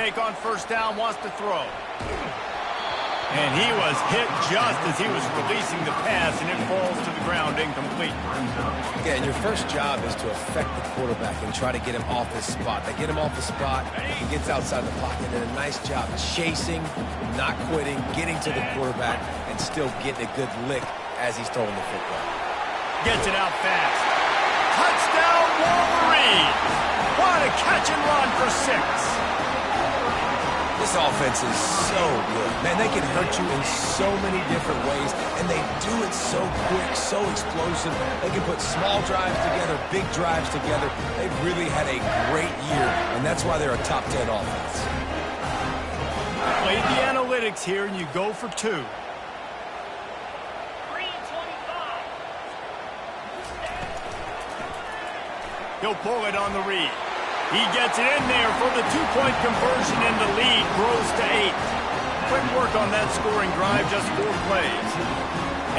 fake on first down, wants to throw. And he was hit just as he was releasing the pass, and it falls to the ground incomplete. Yeah, and your first job is to affect the quarterback and try to get him off his spot. They get him off the spot, he gets outside the pocket, and a nice job chasing, not quitting, getting to the quarterback, and still getting a good lick as he's throwing the football. Gets it out fast. Touchdown, Wolverines! What a catch and run for 6. This offense is so good. Man, they can hurt you in so many different ways, and they do it so quick, so explosive. They can put small drives together, big drives together. They've really had a great year, and that's why they're a top 10 offense. Played the analytics here, and you go for 2. He'll pull it on the read. He gets it in there for the 2-point conversion, and the lead grows to 8. Quick work on that scoring drive, just 4 plays.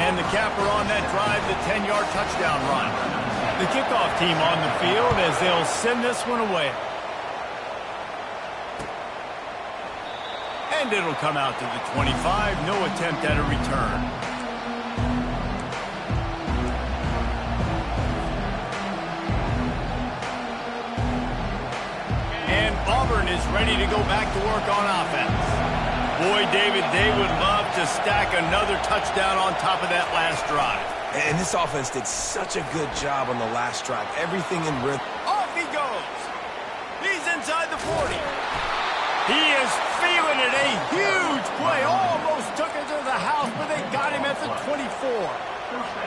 And the capper on that drive, the 10-yard touchdown run. The kickoff team on the field as they'll send this one away. And it'll come out to the 25. No attempt at a return. And Auburn is ready to go back to work on offense. Boy, David, they would love to stack another touchdown on top of that last drive. And this offense did such a good job on the last drive. Everything in rhythm. Off he goes. He's inside the 40. He is feeling it. A huge play. Almost took it to the house, but they got him at the 24.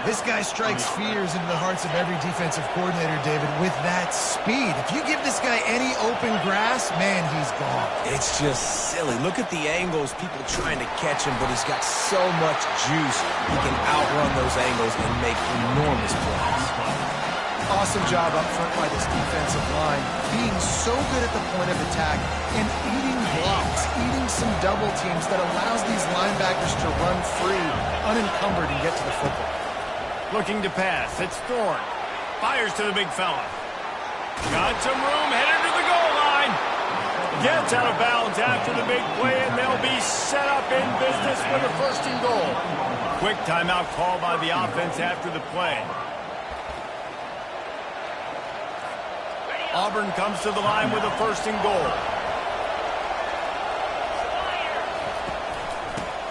This guy strikes fears into the hearts of every defensive coordinator, David, with that speed. If you give this guy any open grass, man, he's gone. It's just silly. Look at the angles, people trying to catch him, but he's got so much juice. He can outrun those angles and make enormous plays. Awesome job up front by this defensive line, being so good at the point of attack and eating blocks, eating some double teams that allows these linebackers to run free, unencumbered, and get to the football. Looking to pass. It's Thorne. Fires to the big fella. Got some room, headed to the goal line. Gets out of bounds after the big play, and they'll be set up in business for the 1st and goal. Quick timeout call by the offense after the play. Auburn comes to the line with a 1st and goal.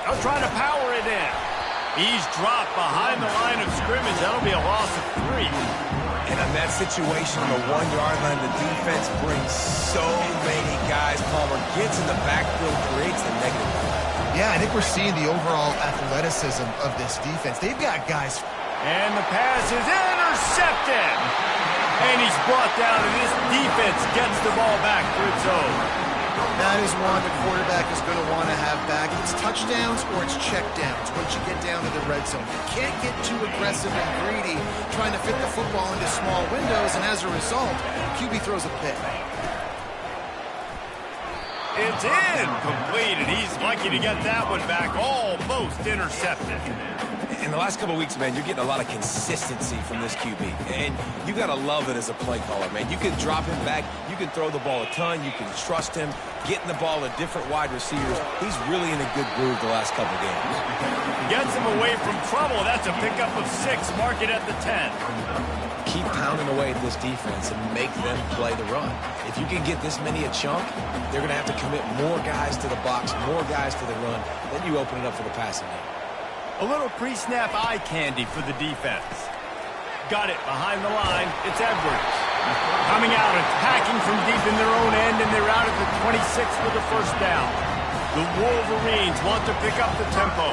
They'll try to power it in. He's dropped behind the line of scrimmage. That'll be a loss of 3. And on that situation, on the 1-yard line, the defense brings so many guys. Palmer gets in the backfield, creates the negative. Yeah, I think we're seeing the overall athleticism of this defense. They've got guys. And the pass is intercepted. And he's brought down, and this defense gets the ball back for its own. That is one the quarterback is going to want to have back. It's touchdowns or it's checkdowns once you get down to the red zone. You can't get too aggressive and greedy trying to fit the football into small windows, and as a result, QB throws a pick. It's incomplete, and he's lucky to get that one back, almost intercepted. In the last couple of weeks, man, you're getting a lot of consistency from this QB. And you got to love it as a play caller, man. You can drop him back. You can throw the ball a ton. You can trust him, getting the ball to different wide receivers. He's really in a good groove the last couple of games. Gets him away from trouble. That's a pickup of 6. Mark it at the 10. Keep pounding away at this defense and make them play the run. If you can get this many a chunk, they're going to have to commit more guys to the box, more guys to the run. Then you open it up for the passing game. A little pre-snap eye candy for the defense. Got it behind the line. It's Edwards. Coming out, attacking from deep in their own end, and they're out at the 26 for the 1st down. The Wolverines want to pick up the tempo.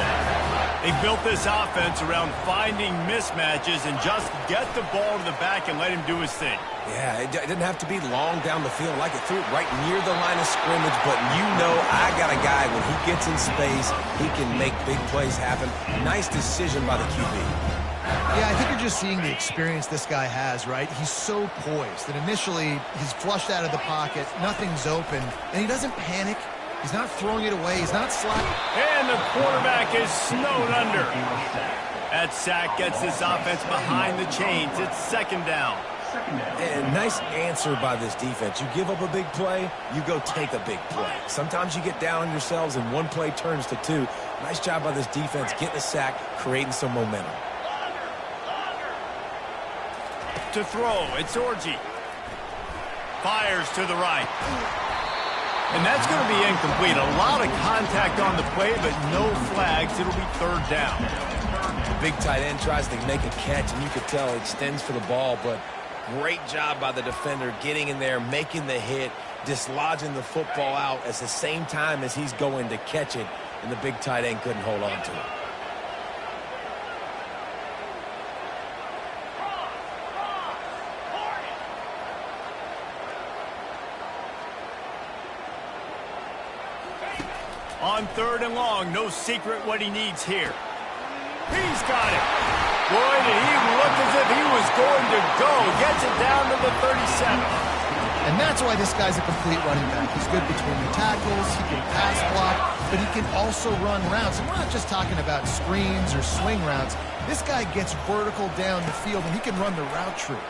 They built this offense around finding mismatches and just get the ball to the back and let him do his thing. Yeah, it didn't have to be long down the field. Like it threw it right near the line of scrimmage, but you know I got a guy, when he gets in space, he can make big plays happen. Nice decision by the QB. Yeah, I think you're just seeing the experience this guy has, right? He's so poised that initially he's flushed out of the pocket, nothing's open, and he doesn't panic. He's not throwing it away. He's not sliding. And the quarterback is snowed under. That sack gets this offense behind the chains. It's 2nd down. And nice answer by this defense. You give up a big play, you go take a big play. Sometimes you get down on yourselves and one play turns to two. Nice job by this defense getting a sack, creating some momentum. To throw, it's Orji. Fires to the right. And that's going to be incomplete. A lot of contact on the play, but no flags. It'll be third down. The big tight end tries to make a catch, and you could tell he extends for the ball, but great job by the defender getting in there, making the hit, dislodging the football out at the same time as he's going to catch it, and the big tight end couldn't hold on to it. On third and long, no secret what he needs here. He's got it. Boy, did he look as if he was going to go. Gets it down to the 37. And that's why this guy's a complete running back. He's good between the tackles, he can pass block, but he can also run routes. And we're not just talking about screens or swing routes. This guy gets vertical down the field, and he can run the route tree.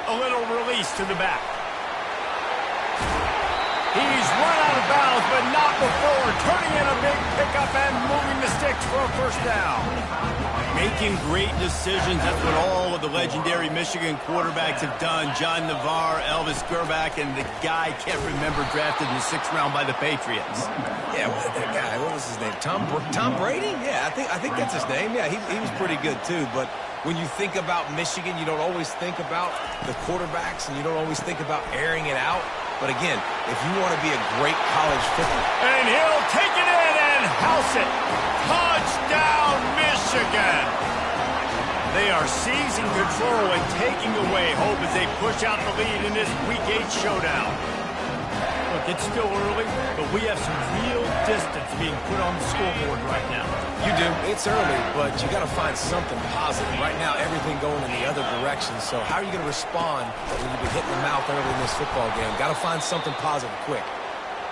A little release to the back. He's run out of bounds, but not before. Turning in a big pickup and moving the sticks for a first down. Making great decisions. That's what all of the legendary Michigan quarterbacks have done. John Navarre, Elvis Gerbach, and the guy can't remember drafted in the 6th round by the Patriots. Yeah, that guy, what was his name? Tom Brady? Yeah, I think that's his name. Yeah, he was pretty good too. But when you think about Michigan, you don't always think about the quarterbacks, and you don't always think about airing it out. But again, if you want to be a great college football... And he'll take it in and house it. Touchdown, Michigan. They are seizing control and taking away hope as they push out the lead in this Week 8 showdown. Look, it's still early, but we have some real distance being put on the scoreboard right now. You do. It's early, but you got to find something positive. Right now, everything going in the other direction. So how are you going to respond when you've been hit in the mouth early in this football game? Got to find something positive quick.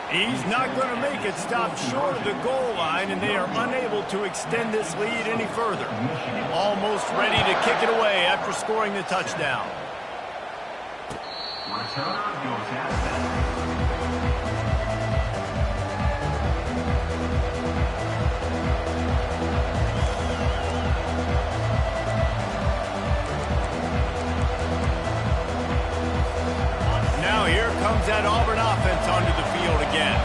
He's not going to make it stop short of the goal line, and they are unable to extend this lead any further. Almost ready to kick it away after scoring the touchdown. Now here comes that Auburn offense onto the field again.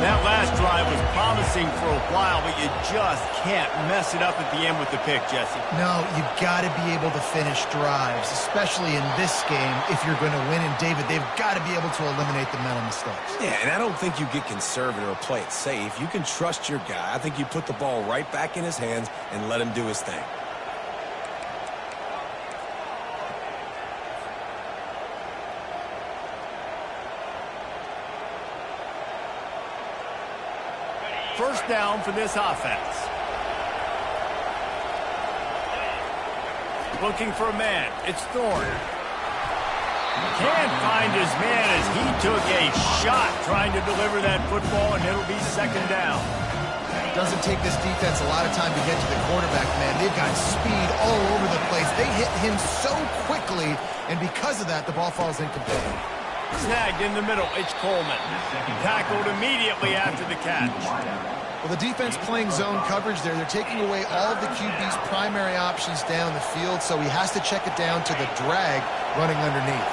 That last drive was promising for a while, but you just can't mess it up at the end with the pick, Jesse. No, you've got to be able to finish drives, especially in this game if you're going to win. And, David, they've got to be able to eliminate the mental mistakes. Yeah, and I don't think you get conservative or play it safe. You can trust your guy. I think you put the ball right back in his hands and let him do his thing. First down for this offense. Looking for a man. It's Thorne. Can't find his man as he took a shot trying to deliver that football, and it'll be second down. Doesn't take this defense a lot of time to get to the quarterback, man. They've got speed all over the place. They hit him so quickly, and because of that, the ball falls incomplete. Snagged in the middle, it's Coleman. Tackled immediately after the catch. Well, the defense playing zone coverage there. They're taking away all of the QB's primary options down the field, so he has to check it down to the drag running underneath.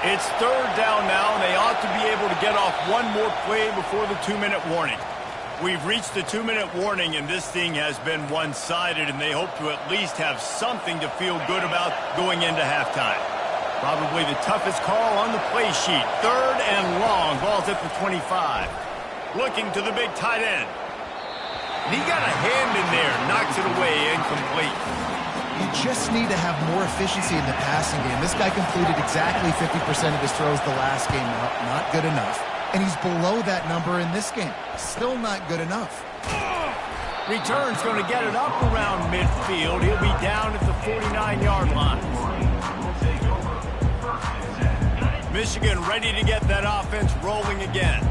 It's third down now, and they ought to be able to get off one more play before the 2-minute warning. We've reached the 2-minute warning, and this thing has been one-sided, and they hope to at least have something to feel good about going into halftime. Probably the toughest call on the play sheet. Third and long. Ball's at the 25. Looking to the big tight end. And he got a hand in there. Knocks it away. Incomplete. You just need to have more efficiency in the passing game. This guy completed exactly 50% of his throws the last game. Not good enough. And he's below that number in this game. Still not good enough. Return's going to get it up around midfield. He'll be down at the 49-yard line. Michigan ready to get that offense rolling again.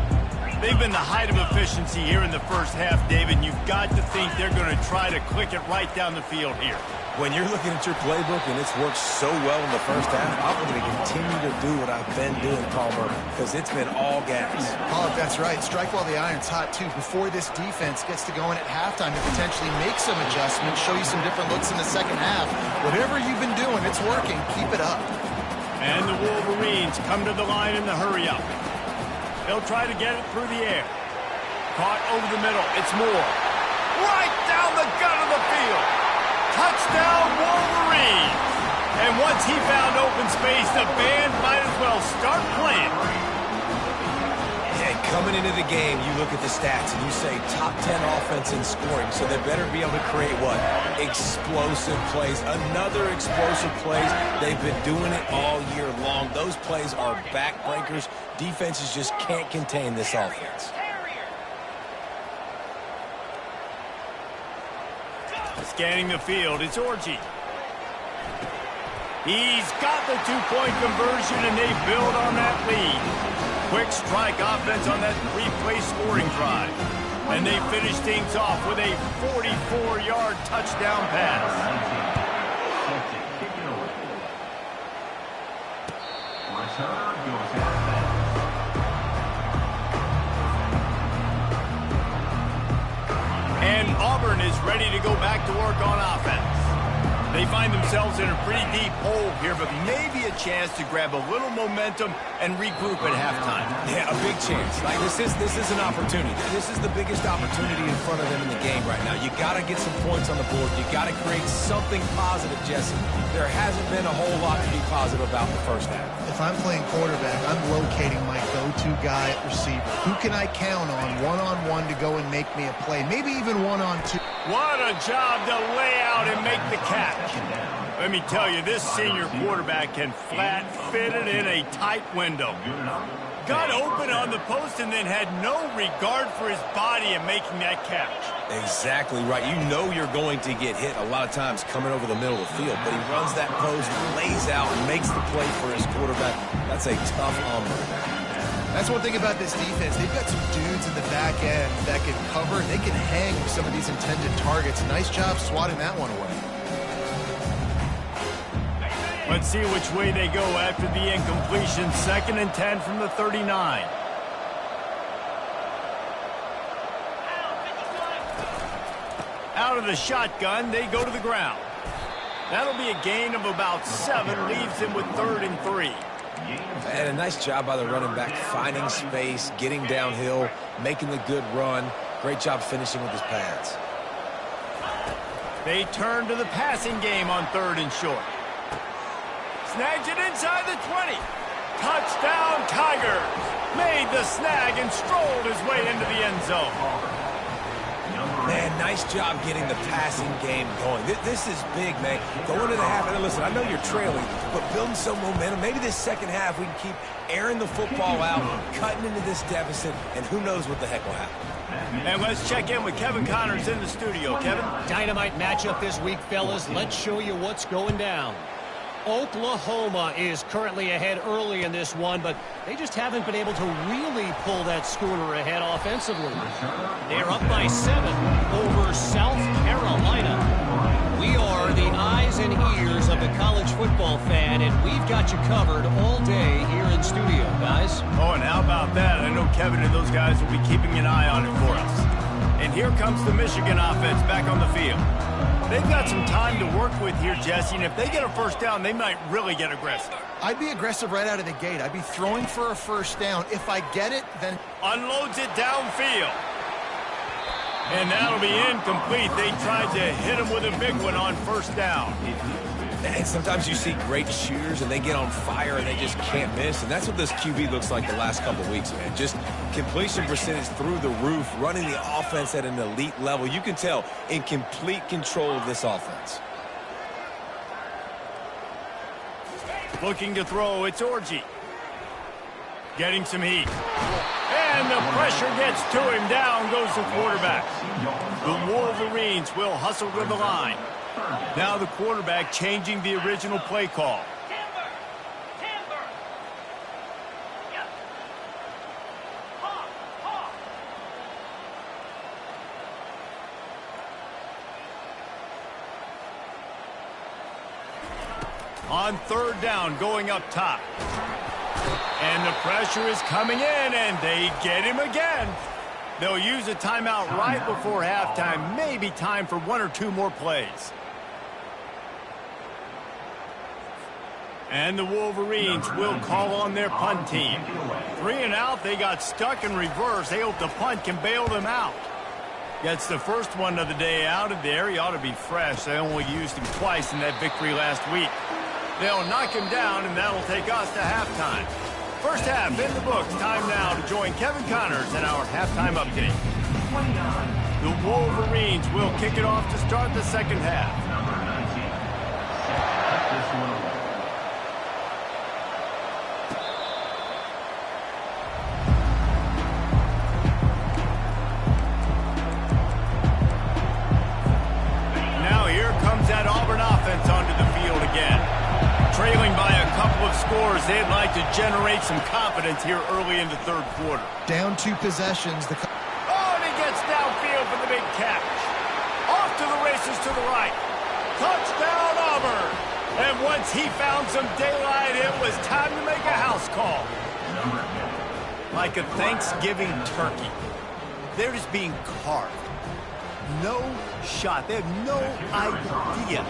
They've been the height of efficiency here in the first half, David. You've got to think they're going to try to click it right down the field here. When you're looking at your playbook and it's worked so well in the first half, I'm going to continue to do what I've been doing, Palmer, because it's been all gas. Paul, that's right. Strike while the iron's hot, too, before this defense gets to going at halftime to potentially make some adjustments, show you some different looks in the second half. Whatever you've been doing, it's working. Keep it up. And the Wolverines come to the line in the hurry-up. They'll try to get it through the air. Caught over the middle. It's Moore. Right down the gut of the field. Touchdown, Wolverines. And once he found open space, the band might as well start playing. And coming into the game, you look at the stats and you say top 10 offense in scoring, so they better be able to create what? Explosive plays. Another explosive plays. They've been doing it all year long. Those plays are backbreakers. Defenses just can't contain this offense. Scanning the field, it's Orji. He's got the two-point conversion, and they build on that lead. Quick strike offense on that three-play scoring drive. And they finish things off with a 44-yard touchdown pass. And Auburn is ready to go back to work on offense. They find themselves in a pretty deep hole here, but maybe a chance to grab a little momentum and regroup at halftime. Yeah, a big chance. Like this is an opportunity. This is the biggest opportunity in front of them in the game right now. You got to get some points on the board. You got to create something positive, Jesse. There hasn't been a whole lot to be positive about in the first half. If I'm playing quarterback, I'm locating my go-to guy at receiver. Who can I count on one-on-one to go and make me a play? Maybe even one-on-two. What a job to lay out and make the catch. Let me tell you, this senior quarterback can flat fit it in a tight window. Got open on the post and then had no regard for his body in making that catch. Exactly right. You know you're going to get hit a lot of times coming over the middle of the field, but he runs that post, lays out, and makes the play for his quarterback. That's a tough hombre. That's one thing about this defense. They've got some dudes in the back end that can cover. They can hang with some of these intended targets. Nice job swatting that one away. Let's see which way they go after the incompletion. 2nd and 10 from the 39. Out of the shotgun, they go to the ground. That'll be a gain of about 7, leaves them with 3rd and 3. And a nice job by the running back, finding space, getting downhill, making the good run. Great job finishing with his pads. They turn to the passing game on 3rd and short. Snags it inside the 20. Touchdown, Tigers. Made the snag and strolled his way into the end zone. Man, nice job getting the passing game going. This is big, man. Going to the half, and listen, I know you're trailing, but building some momentum. Maybe this second half we can keep airing the football out, cutting into this deficit, and who knows what the heck will happen. And let's check in with Kevin Connors in the studio. Kevin? Dynamite matchup this week, fellas. Let's show you what's going down. Oklahoma is currently ahead early in this one, but they just haven't been able to really pull that schooner ahead offensively. They're up by 7 over South Carolina. We are the eyes and ears of the college football fan, and we've got you covered all day here in studio, guys. Oh, and how about that? I know Kevin and those guys will be keeping an eye on it for us. And here comes the Michigan offense back on the field. They've got some time to work with here, Jesse, and if they get a first down, they might really get aggressive. I'd be aggressive right out of the gate. I'd be throwing for a first down. If I get it, then... Unloads it downfield. And that'll be incomplete. They tried to hit him with a big one on first down. And sometimes you see great shooters, and they get on fire, and they just can't miss. And that's what this QB looks like the last couple of weeks, man. Just completion percentage through the roof, running the offense at an elite level. You can tell in complete control of this offense. Looking to throw, it's Orji. Getting some heat. And the pressure gets to him. Down goes the quarterback. The Wolverines will hustle to the line. Now the quarterback changing the original play call. On third down, going up top. And the pressure is coming in, and they get him again. They'll use a timeout right before halftime. Maybe time for 1 or 2 more plays. And the Wolverines will call on their punt team. 3 and out, they got stuck in reverse. They hope the punt can bail them out. Gets the first one of the day out of there. He ought to be fresh. They only used him twice in that victory last week. They'll knock him down, and that'll take us to halftime. First half in the books. Time now to join Kevin Connors in our halftime update. The Wolverines will kick it off to start the second half. Trailing by a couple of scores, they'd like to generate some confidence here early in the third quarter. Down 2 possessions. And he gets downfield for the big catch. Off to the races to the right. Touchdown, Auburn. And once he found some daylight, it was time to make a house call. Like a Thanksgiving turkey. They're just being carved. No shot. They have no idea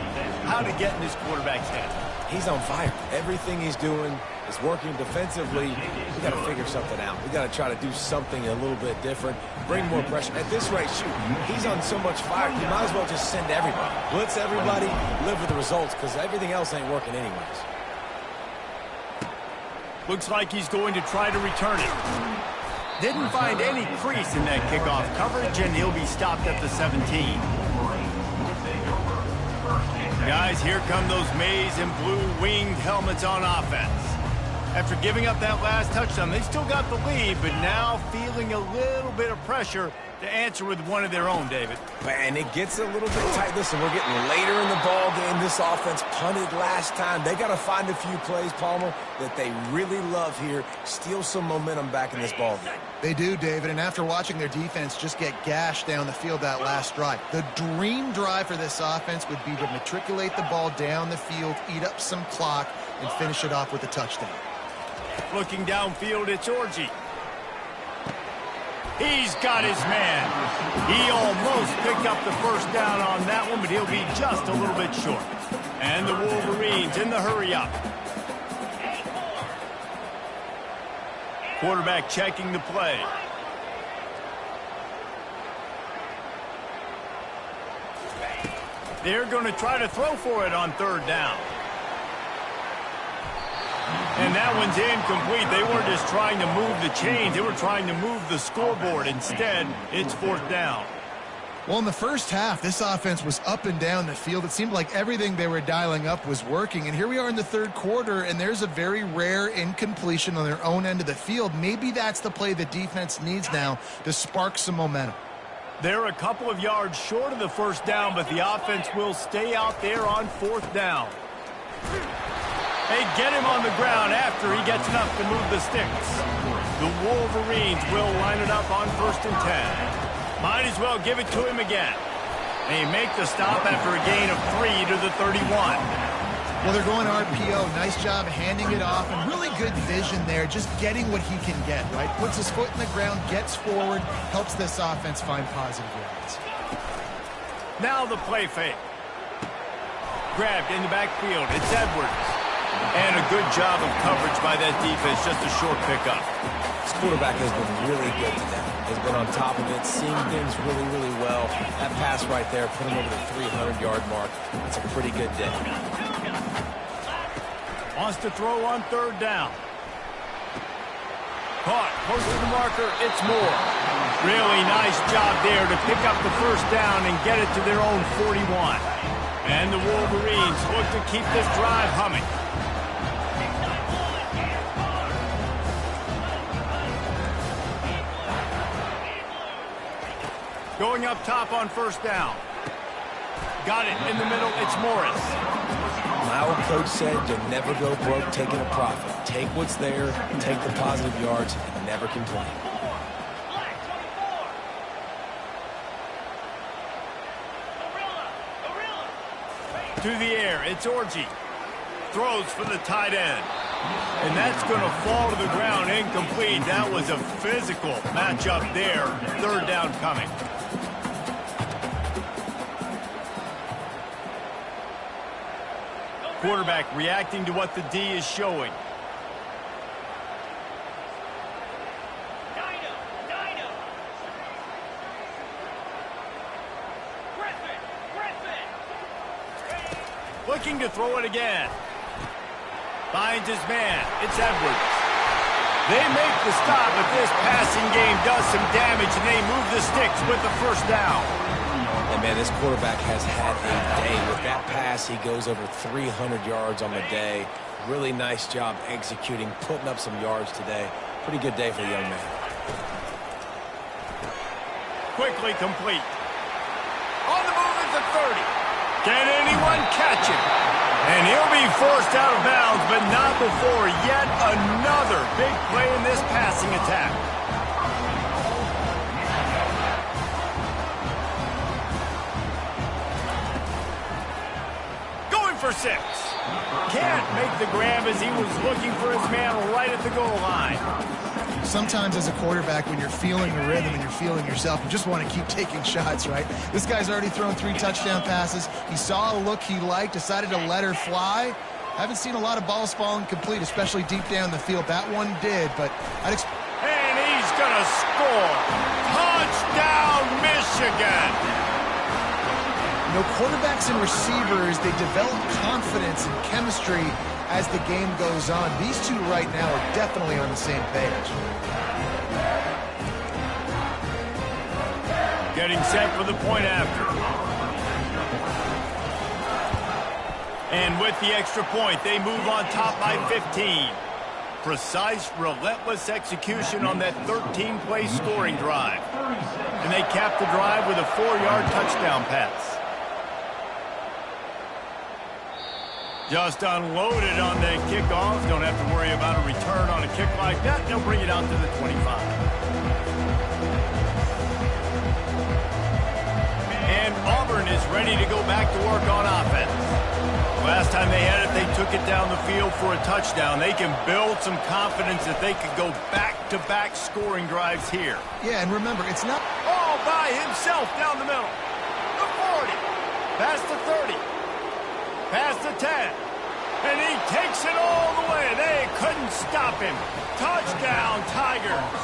how to get in this quarterback's head. He's on fire. Everything he's doing is working defensively. We got to figure something out. We got to try to do something a little bit different. Bring more pressure. At this rate, shoot, he's on so much fire, you might as well just send everybody. Blitz everybody, live with the results, because everything else ain't working anyways. Looks like he's going to try to return it. Didn't find any crease in that kickoff coverage, and he'll be stopped at the 17. Guys, here come those maize and blue winged helmets on offense. After giving up that last touchdown, they still got the lead, but now feeling a little bit of pressure to answer with one of their own, David. And it gets a little bit tight. Listen, we're getting later in the ball game. This offense punted last time. They got to find a few plays, Palmer, that they really love here. Steal some momentum back in this ball game. They do, David, and after watching their defense just get gashed down the field that last drive, the dream drive for this offense would be to matriculate the ball down the field, eat up some clock, and finish it off with a touchdown. Looking downfield, it's Orji. He's got his man. He almost picked up the first down on that one, but he'll be just a little bit short. And the Wolverines in the hurry-up. Quarterback checking the play. They're going to try to throw for it on third down. And that one's incomplete. They weren't just trying to move the chains. They were trying to move the scoreboard. Instead, it's fourth down. Well, in the first half, this offense was up and down the field. It seemed like everything they were dialing up was working. And here we are in the third quarter, and there's a very rare incompletion on their own end of the field. Maybe that's the play the defense needs now to spark some momentum. They're a couple of yards short of the first down, but the offense will stay out there on fourth down. They get him on the ground after he gets enough to move the sticks. The Wolverines will line it up on 1st and 10. Might as well give it to him again. They make the stop after a gain of 3 to the 31. Well, they're going RPO. Nice job handing it off, and really good vision there, just getting what he can get, right? Puts his foot in the ground, gets forward, helps this offense find positive yards. Now the play fake. Grabbed in the backfield. It's Edwards. And a good job of coverage by that defense, just a short pickup. This quarterback has been really good today. Has been on top of it, seeing things really, really well. That pass right there put him over the 300-yard mark. That's a pretty good day. Wants to throw on third down. Caught, close to the marker, it's Moore. Really nice job there to pick up the first down and get it to their own 41. And the Wolverines look to keep this drive humming. Going up top on first down. Got it in the middle. It's Morris. My old coach said you'll never go broke taking a profit. Take what's there, take the positive yards, and never complain. To the air. It's Orji. throws for the tight end. And that's going to fall to the ground incomplete. That was a physical matchup there. Third down coming. Quarterback reacting to what the D is showing. Looking to throw it again. Finds his man. It's Edwards. They make the stop, but this passing game does some damage, and they move the sticks with the first down. And, man, this quarterback has had a day. With that pass, he goes over 300 yards on the day. Really nice job executing, putting up some yards today. Pretty good day for the young man. Quickly complete. On the move at the 30. Can anyone catch him? And he'll be forced out of bounds, but not before yet another big play in this passing attack. Going for 6. Can't make the grab as he was looking for his man right at the goal line. Sometimes as a quarterback, when you're feeling the rhythm and you're feeling yourself, you just want to keep taking shots, right? This guy's already thrown 3 touchdown passes. He saw a look he liked, decided to let her fly. Haven't seen a lot of balls falling complete, especially deep down the field. That one did, but I'd expect... And he's going to score. Touchdown, Michigan. You know, quarterbacks and receivers, they develop confidence and chemistry as the game goes on. These two right now are definitely on the same page. Getting set for the point after. And with the extra point, they move on top by 15. Precise, relentless execution on that 13-play scoring drive. And they cap the drive with a 4-yard touchdown pass. Just unloaded on the kickoff. Don't have to worry about a return on a kick like that. They'll bring it out to the 25. And Auburn is ready to go back to work on offense. Last time they had it, they took it down the field for a touchdown. They can build some confidence that they could go back-to-back scoring drives here. Yeah, and remember, it's not all by himself down the middle. The 40. Past the 30. Past the 10. And he takes it all the way. They couldn't stop him. Touchdown, Tigers.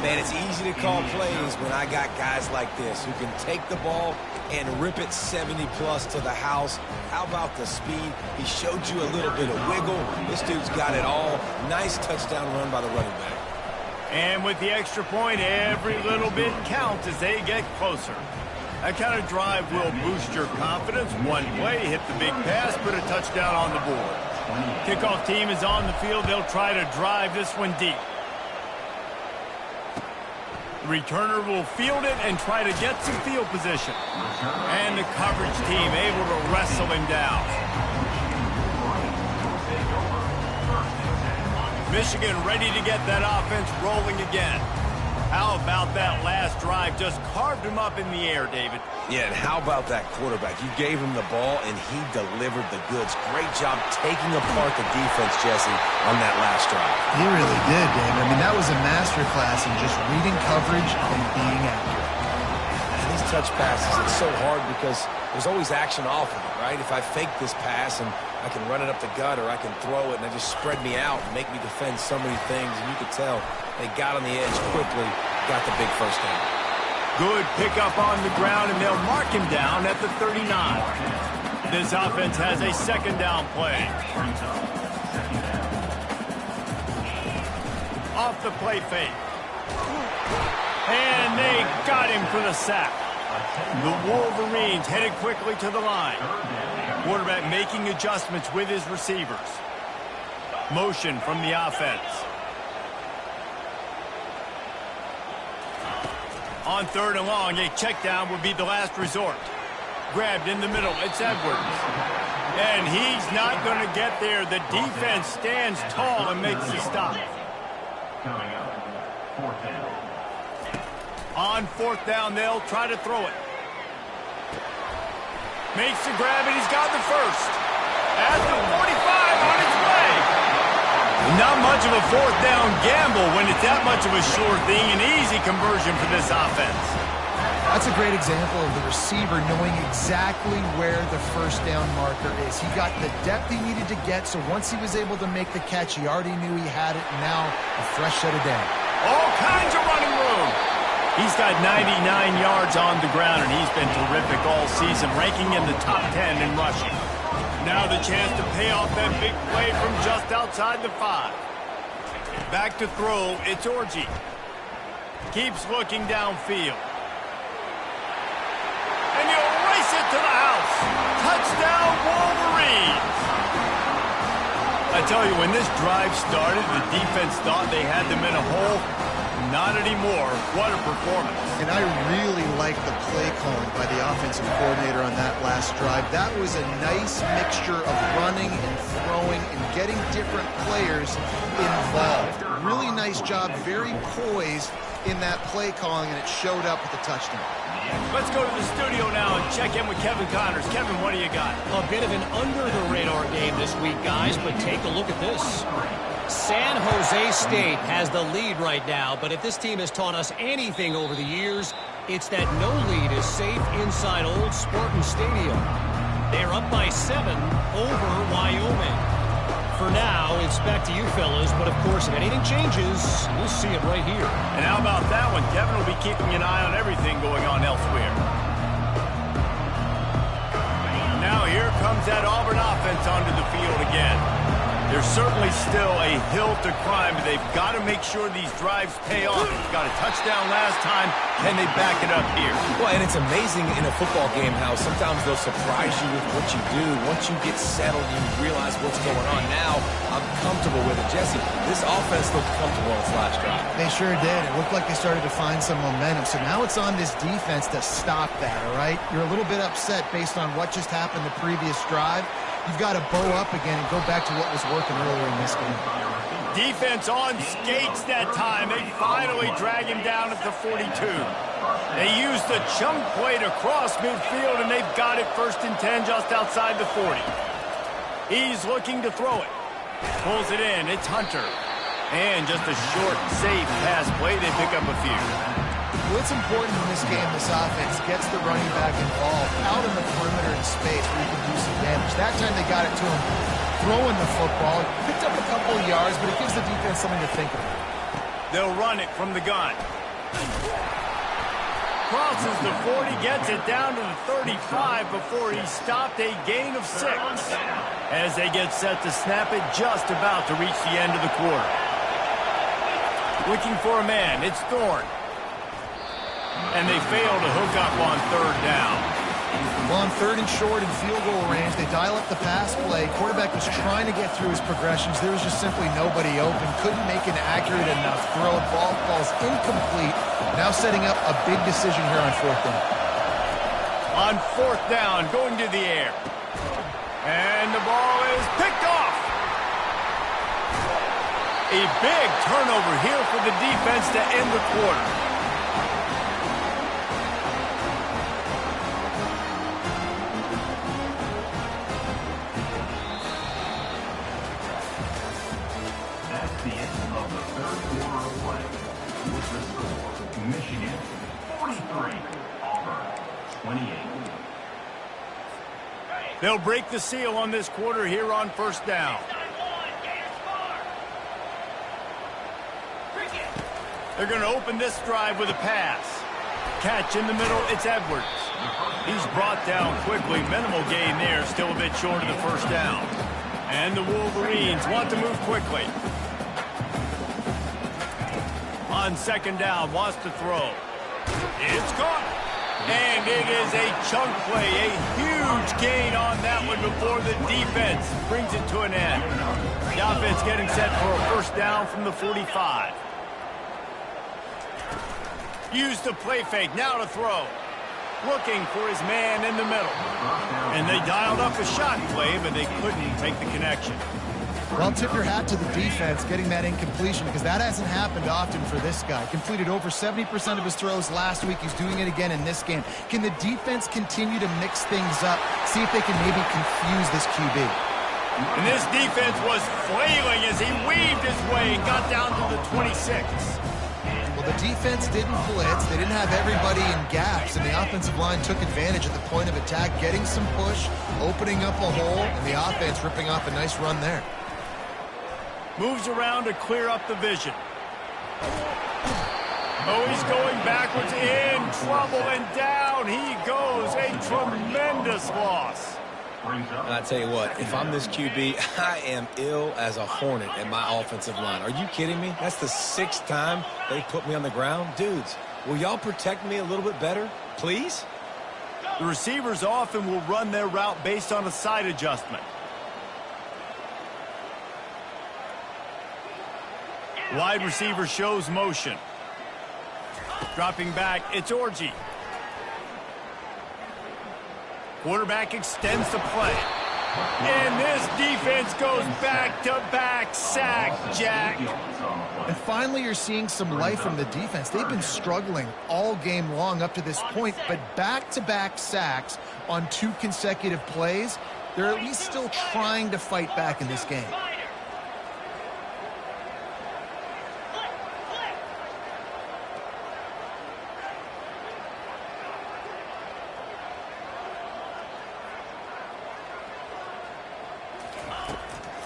Man, it's easy to call plays when I got guys like this who can take the ball and rip it 70-plus to the house. How about the speed? He showed you a little bit of wiggle. This dude's got it all. Nice touchdown run by the running back. And with the extra point, every little bit counts as they get closer. That kind of drive will boost your confidence. One play, hit the big pass, put a touchdown on the board. Kickoff team is on the field. They'll try to drive this one deep. The returner will field it and try to get some field position. And the coverage team able to wrestle him down. Michigan ready to get that offense rolling again. How about that last drive? Just carved him up in the air, David. Yeah, and how about that quarterback? You gave him the ball, and he delivered the goods. Great job taking apart the defense, Jesse, on that last drive. He really did, Dave. I mean, that was a masterclass in just reading coverage and being accurate. And these touch passes, it's so hard because there's always action off of it, right? If I fake this pass and I can run it up the gut or I can throw it and they just spread me out and make me defend so many things, and you could tell they got on the edge quickly, got the big first down. Good pickup on the ground, and they'll mark him down at the 39. This offense has a second down play. Off the play fake. And they got him for the sack. The Wolverines headed quickly to the line. Quarterback making adjustments with his receivers. Motion from the offense. On third and long, a check down would be the last resort. Grabbed in the middle, it's Edwards. And he's not going to get there. The defense stands tall and makes the stop. On fourth down, they'll try to throw it. Makes the grab, and he's got the first. At the 45 on its way. Not much of a fourth down gamble when it's that much of a sure thing. An easy conversion for this offense. That's a great example of the receiver knowing exactly where the first down marker is. He got the depth he needed to get, so once he was able to make the catch, he already knew he had it, and now a fresh set of down. All kinds of running room. He's got 99 yards on the ground, and he's been terrific all season, ranking in the top 10 in rushing. Now the chance to pay off that big play from just outside the 5. Back to throw, it's Orji. Keeps looking downfield. And he'll race it to the house. Touchdown, Wolverines. I tell you, when this drive started, the defense thought they had them in a hole. Not anymore. What a performance. And I really like the play calling by the offensive coordinator on that last drive. That was a nice mixture of running and throwing and getting different players involved. Really nice job, very poised in that play calling, and it showed up with the touchdown. Let's go to the studio now and check in with Kevin Connors. Kevin, what do you got? A bit of an under-the-radar game this week, guys, but take a look at this. San Jose State has the lead right now, but if this team has taught us anything over the years, it's that no lead is safe inside Old Spartan Stadium. They're up by 7 over Wyoming. For now, it's back to you fellas, but of course, if anything changes, we'll see it right here. And how about that one? Kevin will be keeping an eye on everything going on elsewhere. Now here comes that Auburn offense onto the field again. There's certainly still a hill to climb, but they've got to make sure these drives pay off. Got a touchdown last time. Can they back it up here? Well, and it's amazing in a football game how sometimes they'll surprise you with what you do. Once you get settled, you realize what's going on. Now, I'm comfortable with it. Jesse, this offense looked comfortable on its last drive. They sure did. It looked like they started to find some momentum. So now it's on this defense to stop that, all right? You're a little bit upset based on what just happened the previous drive. You've got to bow up again and go back to what was working earlier in this game. Defense on skates that time. They finally drag him down at the 42. They use the chunk play to cross midfield, and they've got it 1st and 10 just outside the 40. He's looking to throw it. Pulls it in. It's Hunter. And just a short, safe pass play. They pick up a few. What's important in this game, this offense gets the running back involved out in the perimeter in space where you can do some damage. That time they got it to him throwing the football. Picked up a couple of yards, but it gives the defense something to think about. They'll run it from the gun. Crosses the 40, gets it down to the 35 before he stopped, a gain of 6. As they get set to snap it, just about to reach the end of the quarter. Looking for a man, it's Thorne. And they fail to hook up on 3rd down. Well, on 3rd and short in field goal range, they dial up the pass play. Quarterback was trying to get through his progressions. There was just simply nobody open. Couldn't make an accurate enough throw. Ball falls incomplete. Now setting up a big decision here on 4th down. On 4th down, going to the air. And the ball is picked off. A big turnover here for the defense to end the quarter. The end of the 3rd quarter of play. With the score, Michigan 43, Auburn 28. They'll break the seal on this quarter here on 1st down. They're going to open this drive with a pass. Catch in the middle, it's Edwards. He's brought down quickly. Minimal gain there, still a bit short of the 1st down. And the Wolverines want to move quickly. On 2nd down, wants to throw. It's caught. And it is a chunk play, a huge gain on that one before the defense brings it to an end. The offense getting set for a 1st down from the 45. Use the play fake, now to throw. Looking for his man in the middle. And they dialed up a shot play, but they couldn't make the connection. Well, tip your hat to the defense getting that incompletion because that hasn't happened often for this guy. Completed over 70% of his throws last week. He's doing it again in this game. Can the defense continue to mix things up? See if they can maybe confuse this QB. And this defense was flailing as he weaved his way and got down to the 26. Well, the defense didn't blitz. They didn't have everybody in gaps, and the offensive line took advantage at the point of attack, getting some push, opening up a hole, and the offense ripping off a nice run there. Moves around to clear up the vision. Oh, he's going backwards, in trouble, and down he goes. A tremendous loss. And I tell you what, if I'm this QB, I am ill as a hornet at my offensive line. Are you kidding me? That's the 6th time they put me on the ground. Dudes, will y'all protect me a little bit better, please? The receivers often will run their route based on a side adjustment. Wide receiver shows motion. Dropping back, it's Orji. Quarterback extends the play. And this defense goes back-to-back sack, Jack. And finally, you're seeing some life from the defense. They've been struggling all game long up to this point, but back-to-back sacks on 2 consecutive plays, they're at least still trying to fight back in this game.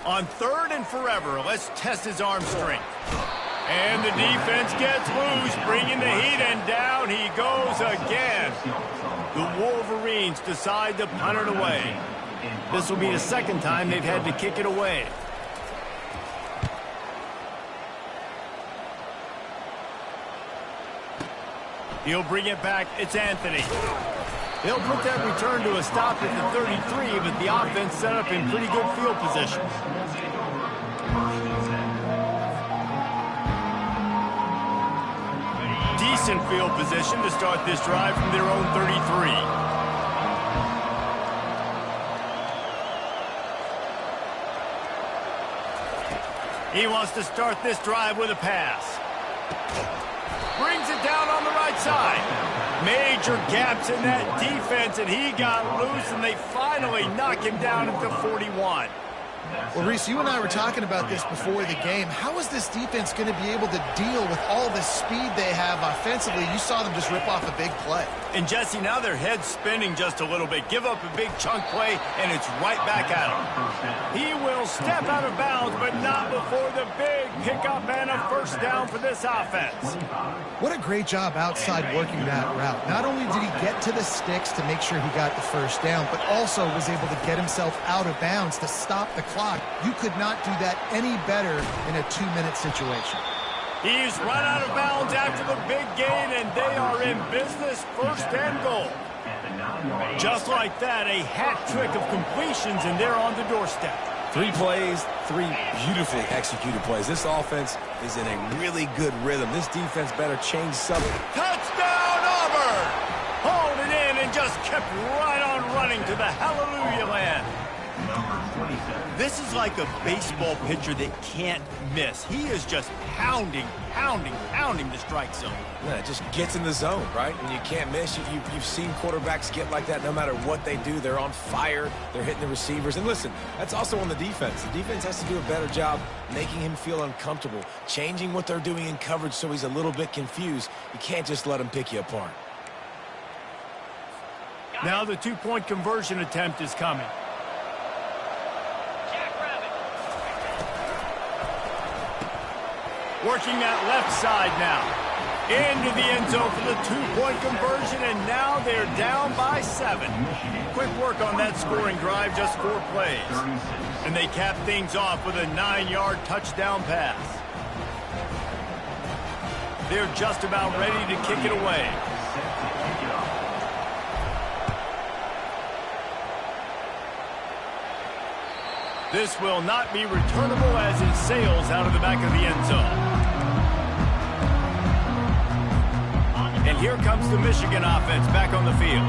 On 3rd and forever, let's test his arm strength. And the defense gets loose, bringing the heat, and down he goes again. The Wolverines decide to punt it away. This will be the 2nd time they've had to kick it away. He'll bring it back. It's Anthony. They'll put that return to a stop at the 33, but the offense set up in pretty good field position. Decent field position to start this drive from their own 33. He wants to start this drive with a pass. Brings it down on the right side. Major gaps in that defense, and he got loose, and they finally knock him down at the 41. Well, Reese, you and I were talking about this before the game. How is this defense going to be able to deal with all the speed they have offensively? You saw them just rip off a big play. And, Jesse, now their head's spinning just a little bit. Give up a big chunk play, and it's right back at him. He will step out of bounds, but not before the big pickup and a 1st down for this offense. What a great job outside working that route. Not only did he get to the sticks to make sure he got the 1st down, but also was able to get himself out of bounds to stop the clock. You could not do that any better in a 2-minute situation. He's run out of bounds after the big gain, and they are in business, 1st and goal. Just like that, a hat trick of completions, and they're on the doorstep. 3 plays, 3 beautifully executed plays. This offense is in a really good rhythm. This defense better change something. Touchdown, Auburn! Hauled it in and just kept right on running to the hallelujah land. This is like a baseball pitcher that can't miss. He is just pounding the strike zone. Yeah, it just gets in the zone, right? When you can't miss, you've seen quarterbacks get like that no matter what they do. They're on fire. They're hitting the receivers. And listen, that's also on the defense. The defense has to do a better job making him feel uncomfortable, changing what they're doing in coverage so he's a little bit confused. You can't just let him pick you apart. Now the 2-point conversion attempt is coming. Working that left side now. Into the end zone for the 2-point conversion, and now they're down by 7. Quick work on that scoring drive, just 4 plays. And they cap things off with a 9-yard touchdown pass. They're just about ready to kick it away. This will not be returnable as it sails out of the back of the end zone. And here comes the Michigan offense back on the field.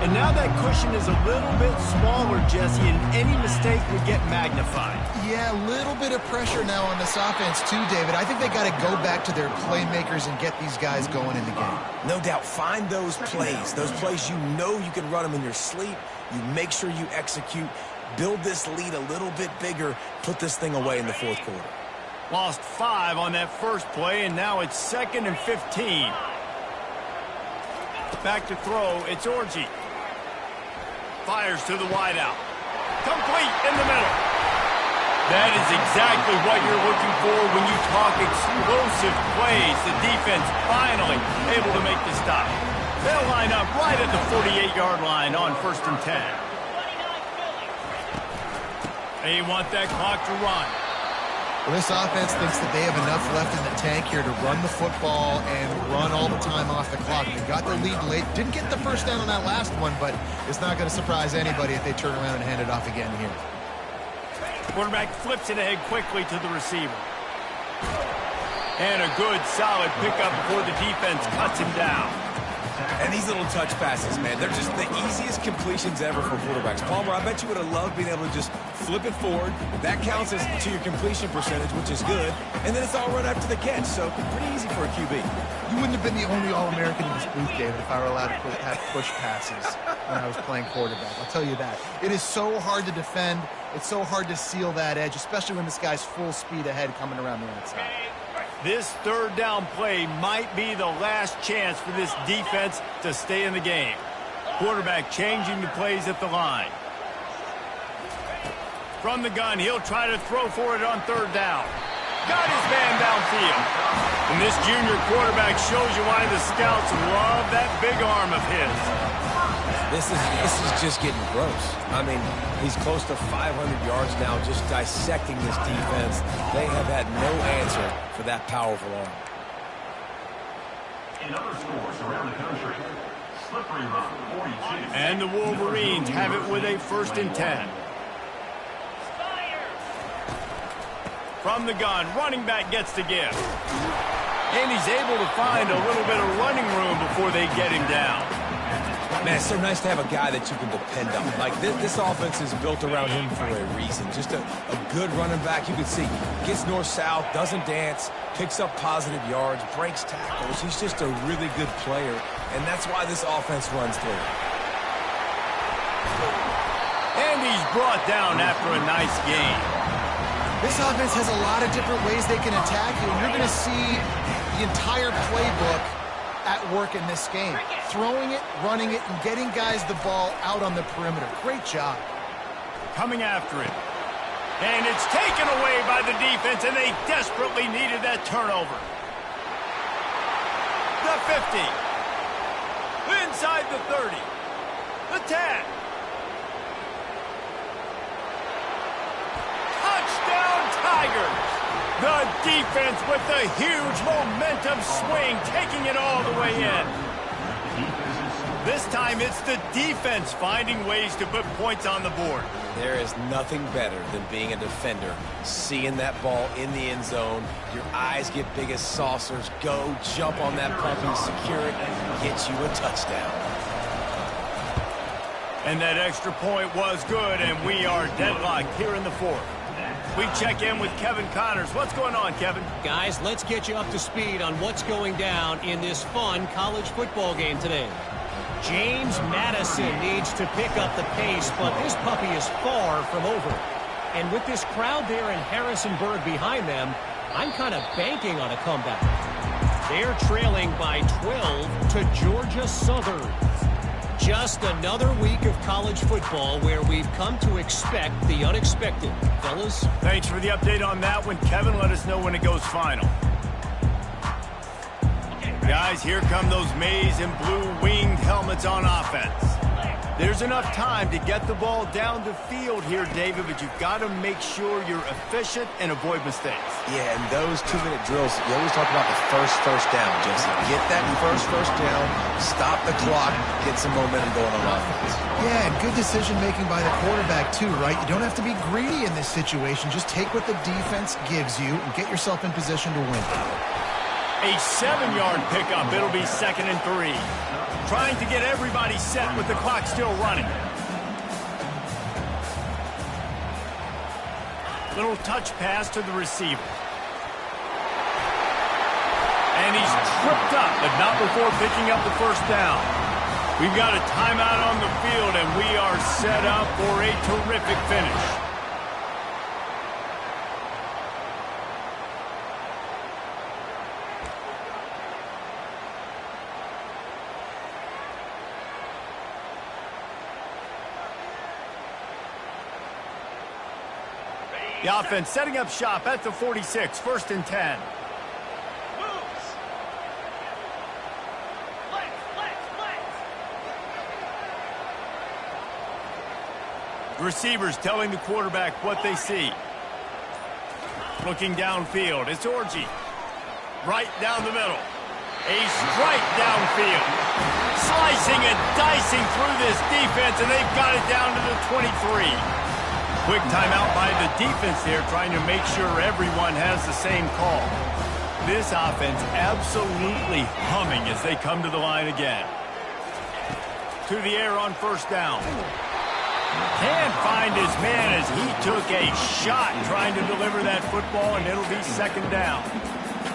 And now that cushion is a little bit smaller, Jesse, and any mistake would get magnified. Yeah, a little bit of pressure now on this offense too, David. I think they got to go back to their playmakers and get these guys going in the game. No doubt. Find those plays you know you can run them in your sleep. You make sure you execute. build this lead a little bit bigger, put this thing away in the fourth quarter. Lost 5 on that first play, and now it's 2nd and 15. Back to throw, it's Orji. Fires to the wideout. Complete in the middle. That is exactly what you're looking for when you talk explosive plays. The defense finally able to make the stop. They'll line up right at the 48-yard line on 1st and 10. They want that clock to run. Well, this offense thinks that they have enough left in the tank here to run the football and run all the time off the clock. They got the lead late. Didn't get the first down on that last one, but it's not going to surprise anybody if they turn around and hand it off again here. Quarterback flips it ahead quickly to the receiver. And a good, solid pickup before the defense cuts him down. And these little touch passes, man, they're just the easiest completions ever for quarterbacks. Palmer, I bet you would have loved being able to just flip it forward. That counts as to your completion percentage, which is good. And then it's all run after the catch, so pretty easy for a QB. You wouldn't have been the only All-American in this booth, David, if I were allowed to have push passes when I was playing quarterback. I'll tell you that. It is so hard to defend. It's so hard to seal that edge, especially when this guy's full speed ahead coming around the outside. This 3rd down play might be the last chance for this defense to stay in the game. Quarterback changing the plays at the line. From the gun, he'll try to throw for it on 3rd down. Got his man downfield. And this junior quarterback shows you why the scouts love that big arm of his. This is just getting gross. I mean, he's close to 500 yards now, just dissecting this defense. They have had no answer for that powerful arm. In other stores around the country, Slippery Rock 42. And the Wolverines have it with a 1st and 10. From the gun, running back gets to give. And he's able to find a little bit of running room before they get him down. Man, it's so nice to have a guy that you can depend on. Like, this offense is built around him for a reason. Just a good running back. You can see, gets north-south, doesn't dance, picks up positive yards, breaks tackles. He's just a really good player, and that's why this offense runs through. And he's brought down after a nice game. This offense has a lot of different ways they can attack you, and you're going to see the entire playbook at work in this game. Throwing it, running it, and getting guys the ball out on the perimeter. Great job. Coming after it. And it's taken away by the defense, and they desperately needed that turnover. The 50. Inside the 30. The 10. Touchdown Tigers! The defense with the huge momentum swing, taking it all the way in. This time it's the defense finding ways to put points on the board. There is nothing better than being a defender, seeing that ball in the end zone, your eyes get big as saucers, go jump on that puppy, secure it, and get you a touchdown. And that extra point was good, and we are deadlocked here in the 4th. We check in with Kevin Connors. What's going on, Kevin? Guys, let's get you up to speed on what's going down in this fun college football game today. James Madison needs to pick up the pace, but this puppy is far from over. And with this crowd there in Harrisonburg behind them, I'm kind of banking on a comeback. They're trailing by 12 to Georgia Southern. Just another week of college football where we've come to expect the unexpected. Fellas? Thanks for the update on that one, Kevin. Let us know when it goes final. Guys, here come those maize and blue winged helmets on offense. There's enough time to get the ball down the field here, David, but you've got to make sure you're efficient and avoid mistakes. Yeah, and those 2-minute drills, you always talk about the first down, Jesse. Get that first down, stop the clock, get some momentum going on offense. Yeah, and good decision-making by the quarterback, too, right? You don't have to be greedy in this situation. Just take what the defense gives you and get yourself in position to win. A 7-yard pickup. It'll be 2nd and 3. Trying to get everybody set with the clock still running. Little touch pass to the receiver. And he's tripped up, but not before picking up the 1st down. We've got a timeout on the field, and we are set up for a terrific finish. The offense setting up shop at the 46, 1st and 10. Receivers telling the quarterback what they see. Looking downfield, it's Orgy. Right down the middle. A strike downfield. Slicing and dicing through this defense, and they've got it down to the 23. Quick timeout by the defense here, trying to make sure everyone has the same call. This offense absolutely humming as they come to the line again. To the air on 1st down. Can't find his man as he took a shot trying to deliver that football, and it'll be 2nd down.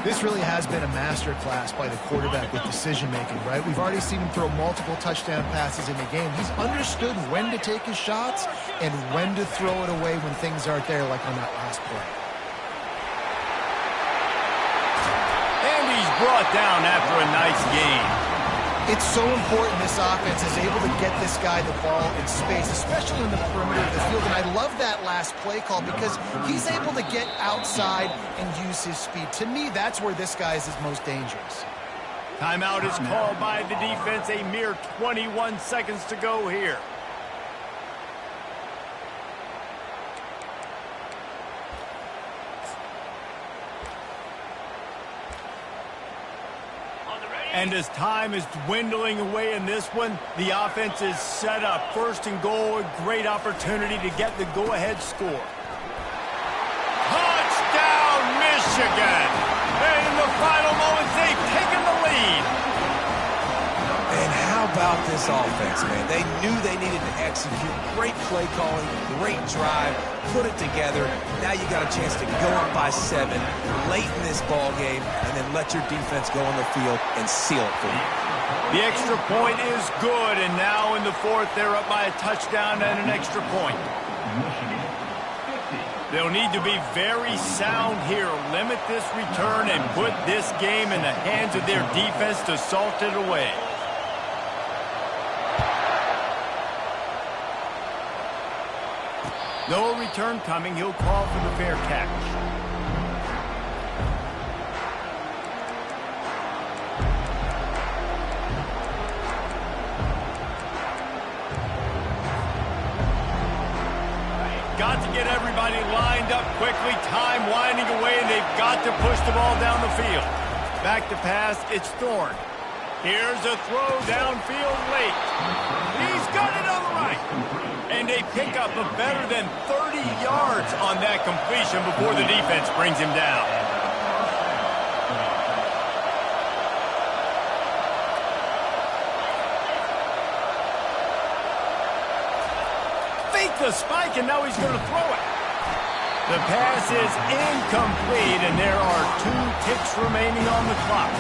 This really has been a masterclass by the quarterback with decision-making, right? We've already seen him throw multiple touchdown passes in the game. He's understood when to take his shots and when to throw it away when things aren't there, like on that last play. And he's brought down after a nice gain. It's so important this offense is able to get this guy the ball in space, especially on the perimeter of the field. And I love that last play call because he's able to get outside and use his speed. To me, that's where this guy is his most dangerous. Timeout is called by the defense. A mere 21 seconds to go here. And as time is dwindling away in this one, the offense is set up. 1st and goal, a great opportunity to get the go-ahead score. Touchdown, Michigan! And in the final moments, they've taken the lead. And how about this offense, man? They knew they needed to execute. Great play calling, great drive, put it together. Now you got a chance to go up by 7 late in this ball game and then let your defense go on the field and seal it for you. The extra point is good, and now in the 4th, they're up by a touchdown and an extra point. They'll need to be very sound here, limit this return, and put this game in the hands of their defense to salt it away. No return coming. He'll call for the fair catch. Got to get everybody lined up quickly. Time winding away, and they've got to push the ball down the field. Back to pass. It's Thorne. Here's a throw downfield late. He's got it on the right. And they pick up a better than 30 yards on that completion before the defense brings him down. Fake the spike, and now he's going to throw it. The pass is incomplete, and there are 2 ticks remaining on the clock.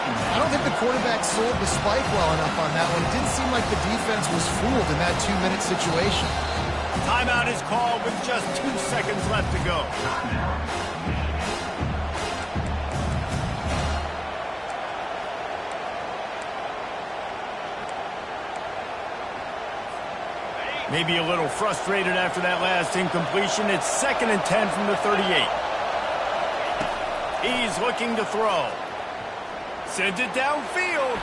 I don't think the quarterback sold the spike well enough on that one. It didn't seem like the defense was fooled in that 2-minute situation. Timeout is called with just 2 seconds left to go. Maybe a little frustrated after that last incompletion. It's 2nd and 10 from the 38. He's looking to throw. Sends it downfield.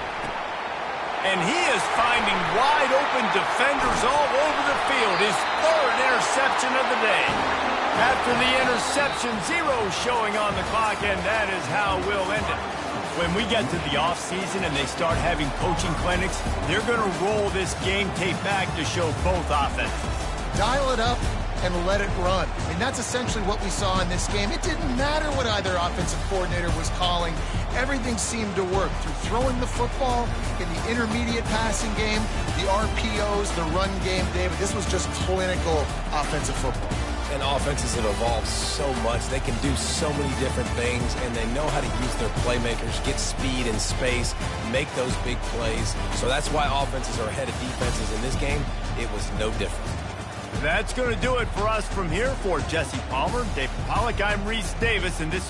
And he is finding wide open defenders all over the field. His 3rd interception of the day. After the interception, 0 showing on the clock, and that is how we'll end it. When we get to the offseason and they start having coaching clinics, they're going to roll this game tape back to show both offenses. Dial it up and let it run. And that's essentially what we saw in this game. It didn't matter what either offensive coordinator was calling. Everything seemed to work through throwing the football, in the intermediate passing game, the RPOs, the run game. David, this was just clinical offensive football. And offenses have evolved so much. They can do so many different things, and they know how to use their playmakers, get speed and space, make those big plays. So that's why offenses are ahead of defenses in this game. It was no different. That's going to do it for us from here. For Jesse Palmer, David Pollack, I'm Reese Davis, and this